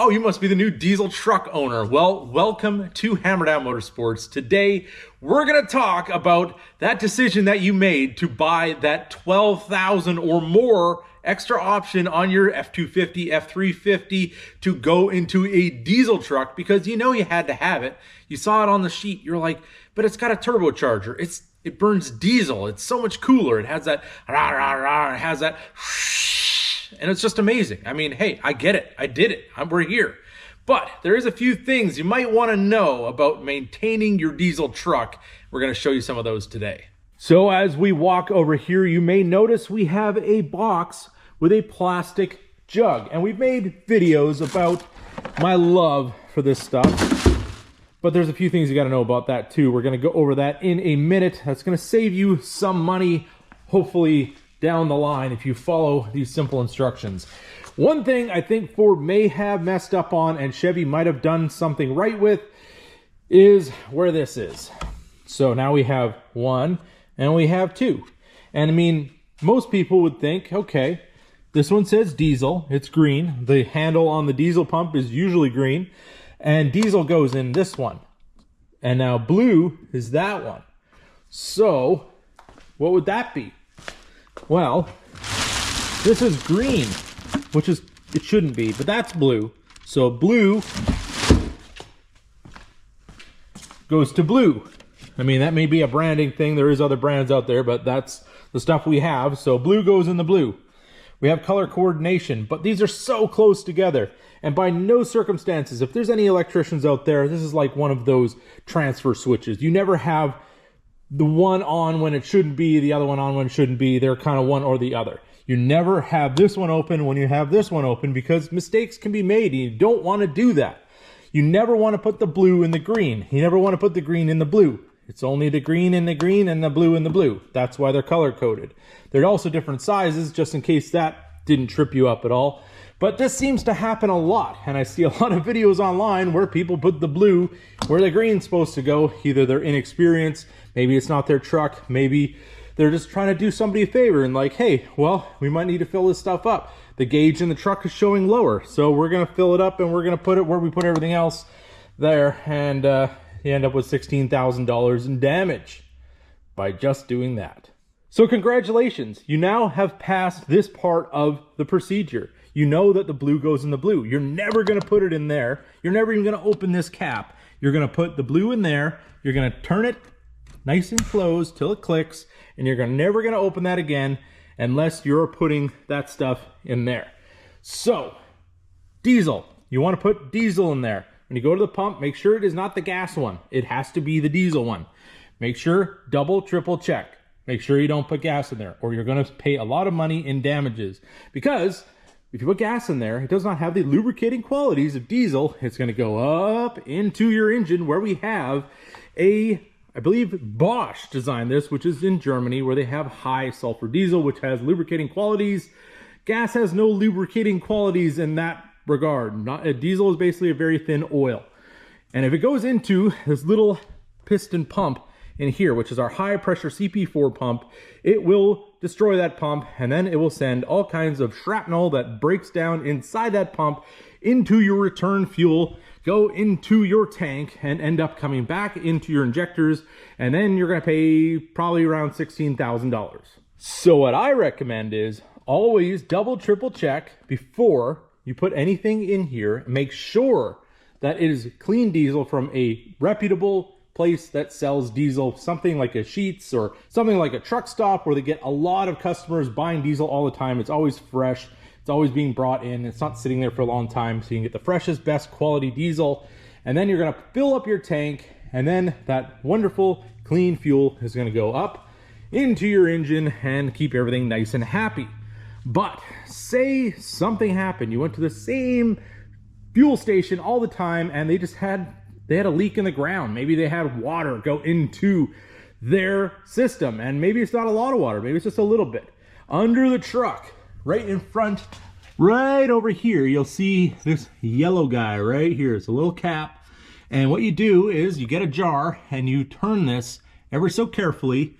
Oh, you must be the new diesel truck owner. Well, welcome to Hammerdown Motorsports. Today, we're going to talk about that decision that you made to buy that $12,000 or more extra option on your F250, F350 to go into a diesel truck because you know you had to have it. You saw it on the sheet. You're like, but it's got a turbocharger. It burns diesel. It's so much cooler. It has that rah, rah, rah. It has that and it's just amazing. I mean, hey, I get it. I did it. We're here. But there is a few things you might want to know about maintaining your diesel truck. We're going to show you some of those today. So as we walk over here, you may notice we have a box with a plastic jug. And we've made videos about my love for this stuff. But there's a few things you got to know about that too. We're going to go over that in a minute. That's going to save you some money, hopefully, down the line if you follow these simple instructions. One thing I think Ford may have messed up on and Chevy might have done something right with is where this is. So now we have one and we have two. And I mean, most people would think, okay, this one says diesel, it's green. The handle on the diesel pump is usually green and diesel goes in this one. And now blue is that one. So what would that be? Well, this is green, which is, it shouldn't be, but that's blue. So blue goes to blue. I mean, that may be a branding thing. There is other brands out there, but that's the stuff we have. So blue goes in the blue. We have color coordination, but these are so close together. And by no circumstances, if there's any electricians out there, this is like one of those transfer switches. You never have the one on when it shouldn't be, the other one on when it shouldn't be. They're kind of one or the other. You never have this one open when you have this one open because mistakes can be made and you don't want to do that. You never want to put the blue in the green. You never want to put the green in the blue. It's only the green in the green and the blue in the blue. That's why they're color coded. They're also different sizes, just in case that didn't trip you up at all. But this seems to happen a lot, and I see a lot of videos online where people put the blue where the green's supposed to go. Either they're inexperienced, maybe it's not their truck, maybe they're just trying to do somebody a favor and like, hey, well, we might need to fill this stuff up. The gauge in the truck is showing lower, so we're gonna fill it up and we're gonna put it where we put everything else there, and you end up with $16,000 in damage by just doing that. So congratulations, you now have passed this part of the procedure. You know that the blue goes in the blue. You're never gonna put it in there. You're never even gonna open this cap. You're gonna put the blue in there. You're gonna turn it nice and closed till it clicks, and you're never gonna open that again unless you're putting that stuff in there. So, diesel. You wanna put diesel in there. When you go to the pump, make sure it is not the gas one. It has to be the diesel one. Make sure, double, triple check. Make sure you don't put gas in there or you're gonna pay a lot of money in damages because if you put gas in there, it does not have the lubricating qualities of diesel. It's going to go up into your engine where we have I believe Bosch designed this, which is in Germany, where they have high sulfur diesel, which has lubricating qualities. Gas has no lubricating qualities in that regard. Diesel is basically a very thin oil. And if it goes into this little piston pump in here, which is our high pressure CP4 pump, it will destroy that pump and then it will send all kinds of shrapnel that breaks down inside that pump into your return fuel, go into your tank and end up coming back into your injectors, and then you're going to pay probably around $16,000. So what I recommend is always double, triple check before you put anything in here. Make sure that it is clean diesel from a reputable place that sells diesel, something like a Sheetz or something like a truck stop where they get a lot of customers buying diesel all the time. It's always fresh. It's always being brought in. It's not sitting there for a long time. So you can get the freshest, best quality diesel. And then you're going to fill up your tank. And then that wonderful clean fuel is going to go up into your engine and keep everything nice and happy. But say something happened. You went to the same fuel station all the time and they had a leak in the ground. Maybe they had water go into their system, and maybe it's not a lot of water, maybe it's just a little bit. Under the truck, right in front, right over here, you'll see this yellow guy right here. It's a little cap, and what you do is you get a jar and you turn this ever so carefully,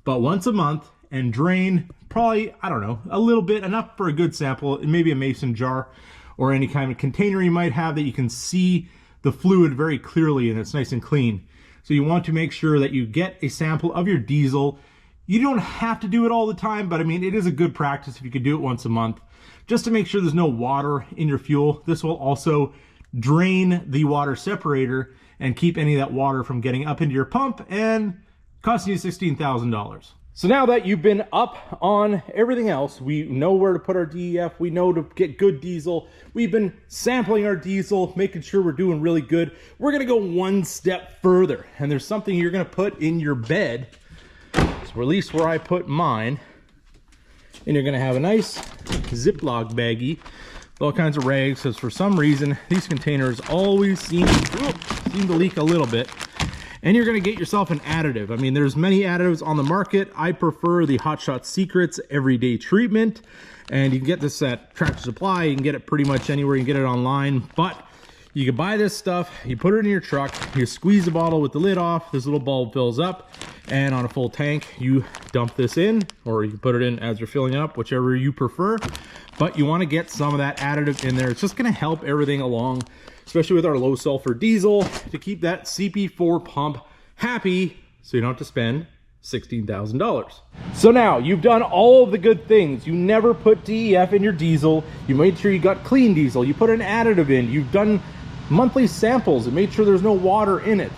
but once a month, and drain probably, I don't know, a little bit, enough for a good sample, maybe a mason jar, or any kind of container you might have that you can see the fluid very clearly and it's nice and clean. So you want to make sure that you get a sample of your diesel. You don't have to do it all the time, but I mean, it is a good practice if you could do it once a month, just to make sure there's no water in your fuel. This will also drain the water separator and keep any of that water from getting up into your pump and costing you $16,000. So now that you've been up on everything else, we know where to put our DEF, we know to get good diesel, we've been sampling our diesel, making sure we're doing really good. We're gonna go one step further, and there's something you're gonna put in your bed, so at least where I put mine, and you're gonna have a nice Ziploc baggie with all kinds of rags, because for some reason, these containers always seem to leak a little bit. And you're gonna get yourself an additive. I mean, there's many additives on the market. I prefer the Hot Shots Secret Everyday Treatment. And you can get this at Tractor Supply. You can get it pretty much anywhere. You can get it online. But you can buy this stuff, you put it in your truck, you squeeze the bottle with the lid off, this little bulb fills up, and on a full tank, you dump this in, or you can put it in as you're filling up, whichever you prefer. But you wanna get some of that additive in there. It's just gonna help everything along, especially with our low sulfur diesel, to keep that CP4 pump happy so you don't have to spend $16,000. So now you've done all of the good things. You never put DEF in your diesel. You made sure you got clean diesel. You put an additive in. You've done monthly samples and made sure there's no water in it.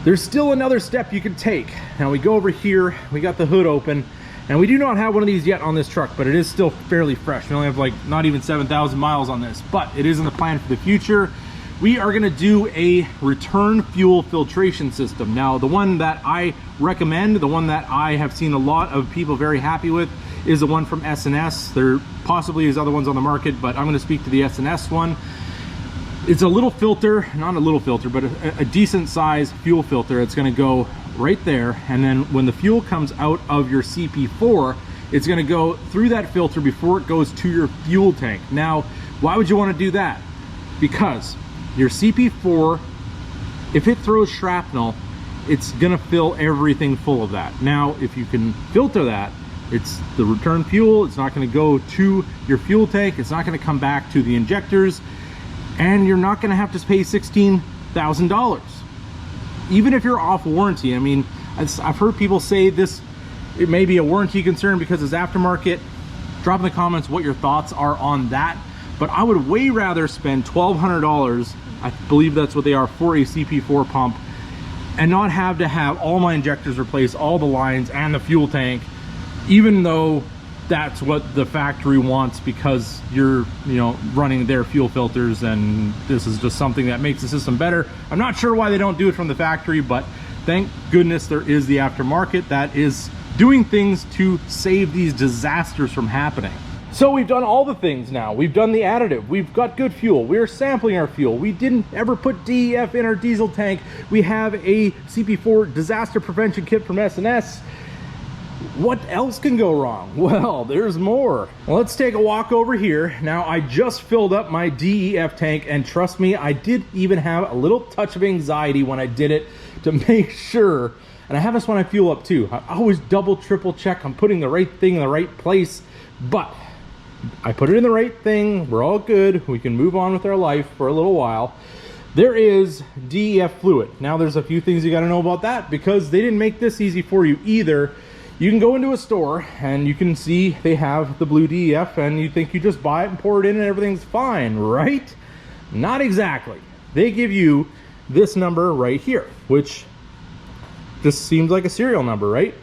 There's still another step you can take. Now we go over here, we got the hood open, and we do not have one of these yet on this truck, but it is still fairly fresh. We only have like not even 7,000 miles on this, but it is in the plan for the future. We are gonna do a return fuel filtration system. Now, the one that I recommend, the one that I have seen a lot of people very happy with, is the one from S&S. There possibly is other ones on the market, but I'm gonna speak to the S&S one. It's a little filter, not a little filter, but a decent size fuel filter. It's gonna go right there, and then when the fuel comes out of your CP4, it's gonna go through that filter before it goes to your fuel tank. Now, why would you wanna do that? Because your CP4, if it throws shrapnel, it's gonna fill everything full of that. Now, if you can filter that, it's the return fuel, it's not gonna go to your fuel tank, it's not gonna come back to the injectors, and you're not gonna have to pay $16,000. Even if you're off warranty. I mean, I've heard people say this, it may be a warranty concern because it's aftermarket. Drop in the comments what your thoughts are on that. But I would way rather spend $1,200, I believe that's what they are, for a CP4 pump, and not have to have all my injectors replaced, all the lines and the fuel tank, even though that's what the factory wants, because you're, you know, running their fuel filters, and this is just something that makes the system better. I'm not sure why they don't do it from the factory, but thank goodness there is the aftermarket that is doing things to save these disasters from happening. So we've done all the things now. We've done the additive. We've got good fuel. We're sampling our fuel. We didn't ever put DEF in our diesel tank. We have a CP4 disaster prevention kit from S&S. What else can go wrong? Well, there's more. Well, let's take a walk over here. Now, I just filled up my DEF tank, and trust me, I did even have a little touch of anxiety when I did it to make sure, and I have this when I fuel up too. I always double, triple check I'm putting the right thing in the right place, but I put it in the right thing. We're all good. We can move on with our life for a little while. There is DEF fluid. Now, there's a few things you got to know about that, because they didn't make this easy for you either. You can go into a store and you can see they have the blue DEF, and you think you just buy it and pour it in and everything's fine, right? Not exactly. They give you this number right here, which just seems like a serial number, right?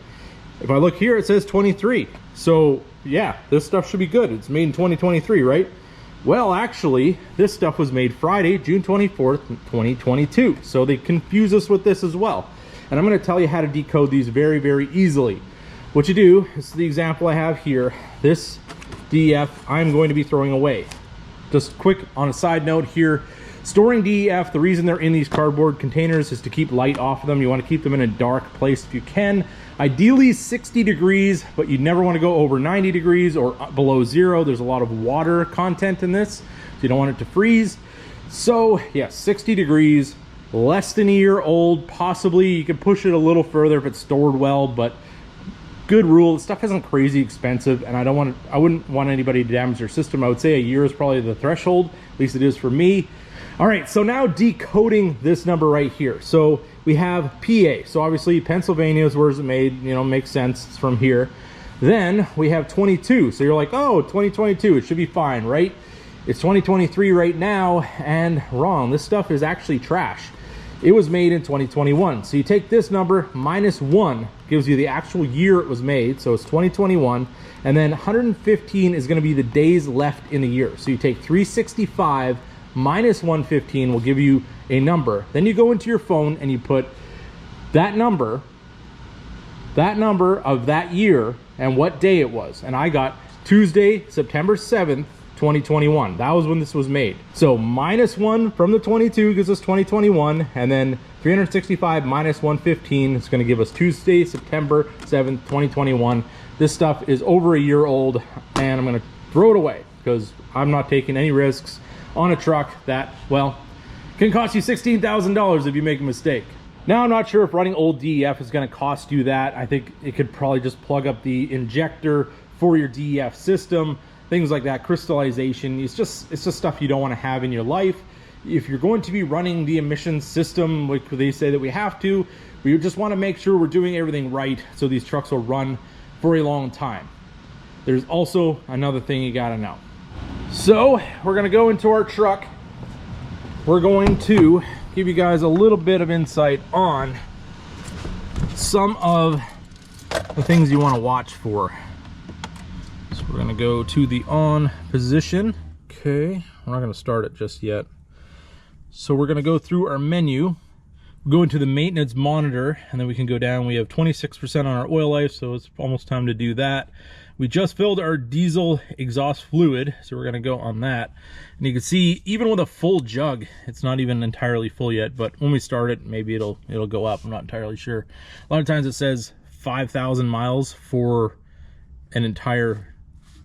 If I look here, it says 23. So yeah, this stuff should be good. It's made in 2023, right? Well, actually, this stuff was made Friday, June 24th, 2022. So they confuse us with this as well. And I'm gonna tell you how to decode these very, very easily. What you do is the example I have here. This DEF I'm going to be throwing away. Just quick on a side note here, storing DEF, the reason they're in these cardboard containers is to keep light off of them. You want to keep them in a dark place if you can. Ideally 60 degrees, but you never want to go over 90 degrees or below 0. There's a lot of water content in this, so you don't want it to freeze. So yeah, 60 degrees, less than a year old, possibly. You can push it a little further if it's stored well, but good rule. Stuff isn't crazy expensive, and I wouldn't want anybody to damage their system. I would say a year is probably the threshold, at least it is for me. All right, so now decoding this number right here. So we have PA, so obviously Pennsylvania is where it's made, you know, makes sense, it's from here. Then we have 22, so you're like, oh, 2022, it should be fine, right? It's 2023 right now, and wrong. This stuff is actually trash. It was made in 2021. So you take this number minus 1, gives you the actual year it was made, so it's 2021, and then 115 is going to be the days left in the year. So you take 365 minus 115 will give you a number. Then you go into your phone and you put that number of that year and what day it was. And I got Tuesday, September 7th, 2021. That was when this was made. So minus 1 from the 22 gives us 2021, and then 365 minus 115 is going to give us Tuesday, September 7th, 2021. This stuff is over a year old, and I'm going to throw it away because I'm not taking any risks on a truck that, well, can cost you $16,000 if you make a mistake. Now, I'm not sure if running old DEF is going to cost you that. I think it could probably just plug up the injector for your DEF system, things like that, crystallization. It's just stuff you don't want to have in your life. If you're going to be running the emissions system, like they say that we have to, we just want to make sure we're doing everything right so these trucks will run for a long time. There's also another thing you got to know. So we're going to go into our truck. We're going to give you guys a little bit of insight on some of the things you want to watch for. So we're going to go to the on position. Okay, we're not going to start it just yet. So we're going to go through our menu, go into the maintenance monitor, and then we can go down. We have 26% on our oil life, so it's almost time to do that. We just filled our diesel exhaust fluid, so we're going to go on that. And you can see, even with a full jug, it's not even entirely full yet, but when we start it, maybe it'll go up. I'm not entirely sure. A lot of times it says 5,000 miles for an entire,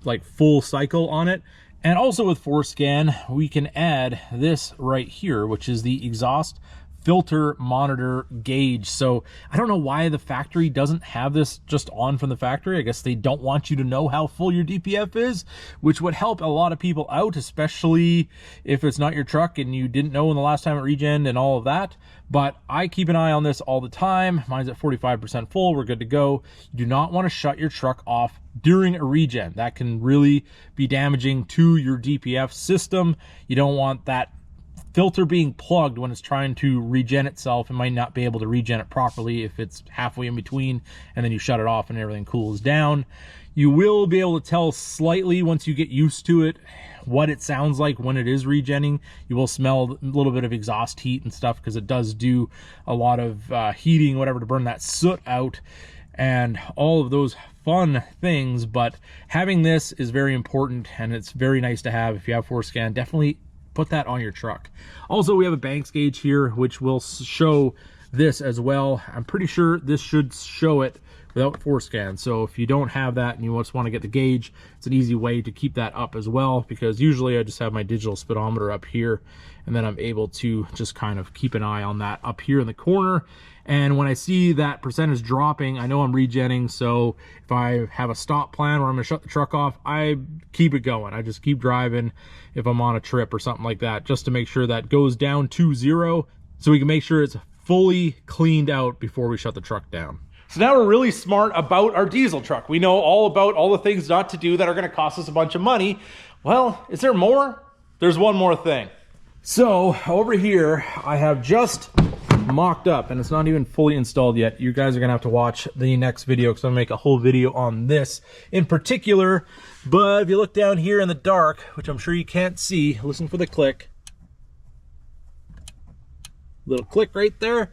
like, full cycle on it. And also with ForScan, we can add this right here, which is the exhaust filter monitor gauge. So I don't know why the factory doesn't have this just on from the factory. I guess they don't want you to know how full your DPF is, which would help a lot of people out, especially if it's not your truck and you didn't know when the last time it regened and all of that. But I keep an eye on this all the time. Mine's at 45% full. We're good to go. You do not want to shut your truck off during a regen. That can really be damaging to your DPF system. You don't want that filter being plugged when it's trying to regen itself. It might not be able to regen it properly if it's halfway in between and then you shut it off and everything cools down. You will be able to tell slightly once you get used to it what it sounds like when it is regenning. You will smell a little bit of exhaust heat and stuff because it does do a lot of heating, whatever, to burn that soot out and all of those fun things. But having this is very important, and it's very nice to have. If you have ForScan, definitely put that on your truck. Also, we have a Banks gauge here, which will show this as well. I'm pretty sure this should show it without ForScan. So if you don't have that and you just want to get the gauge, it's an easy way to keep that up as well, because usually I just have my digital speedometer up here, and then I'm able to just kind of keep an eye on that up here in the corner. And when I see that percentage dropping, I know I'm regenning. So if I have a stop plan where I'm going to shut the truck off, I keep it going. I just keep driving if I'm on a trip or something like that, just to make sure that goes down to 0, so we can make sure it's fully cleaned out before we shut the truck down. So now we're really smart about our diesel truck. We know all about all the things not to do that are going to cost us a bunch of money. Well, is there more? There's one more thing. So over here, I have just mocked up, and it's not even fully installed yet. You guys are gonna have to watch the next video because I'm gonna make a whole video on this in particular. But if you look down here in the dark, which I'm sure you can't see, listen for the click. Little click right there.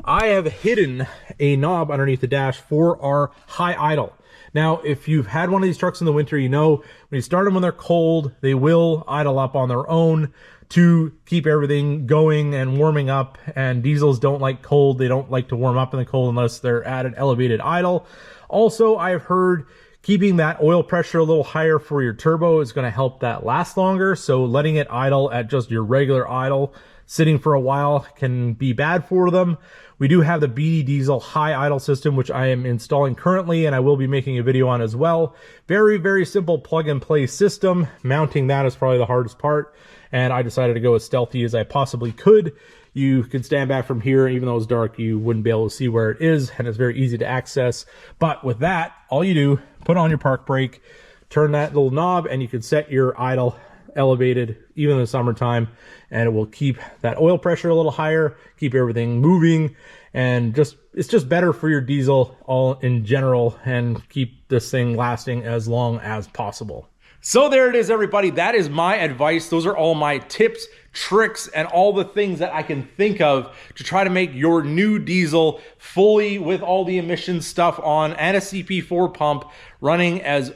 I have hidden a knob underneath the dash for our high idle. Now, if you've had one of these trucks in the winter, you know when you start them when they're cold, they will idle up on their own to keep everything going and warming up. And diesels don't like cold. They don't like to warm up in the cold unless they're at an elevated idle. Also, I've heard keeping that oil pressure a little higher for your turbo is going to help that last longer. So letting it idle at just your regular idle, sitting for a while can be bad for them. We do have the BD Diesel high idle system, which I am installing currently, and I will be making a video on as well. Very, very simple plug and play system. Mounting that is probably the hardest part, and I decided to go as stealthy as I possibly could. You can stand back from here, even though it's dark, you wouldn't be able to see where it is, and it's very easy to access. But with that, all you do, put on your park brake, turn that little knob, and you can set your idle elevated, even in the summertime, and it will keep that oil pressure a little higher, keep everything moving, and it's just better for your diesel all in general, and keep this thing lasting as long as possible. So there it is, everybody. That is my advice. Those are all my tips, tricks, and all the things that I can think of to try to make your new diesel fully with all the emissions stuff on and a CP4 pump running as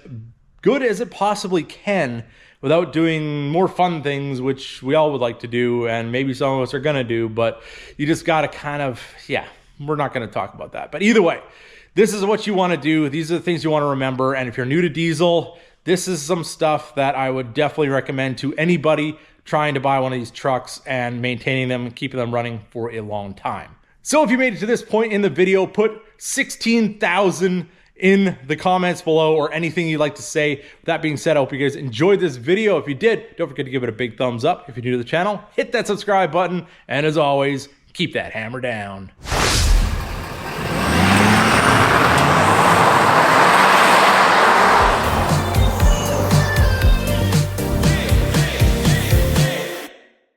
good as it possibly can without doing more fun things, which we all would like to do, and maybe some of us are gonna do, but you just gotta kind of, yeah, we're not gonna talk about that. But either way, this is what you wanna do. These are the things you wanna remember, and if you're new to diesel, this is some stuff that I would definitely recommend to anybody trying to buy one of these trucks and maintaining them and keeping them running for a long time. So if you made it to this point in the video, put 16,000 in the comments below, or anything you'd like to say. With that being said, I hope you guys enjoyed this video. If you did, don't forget to give it a big thumbs up. If you're new to the channel, hit that subscribe button. And as always, keep that hammer down.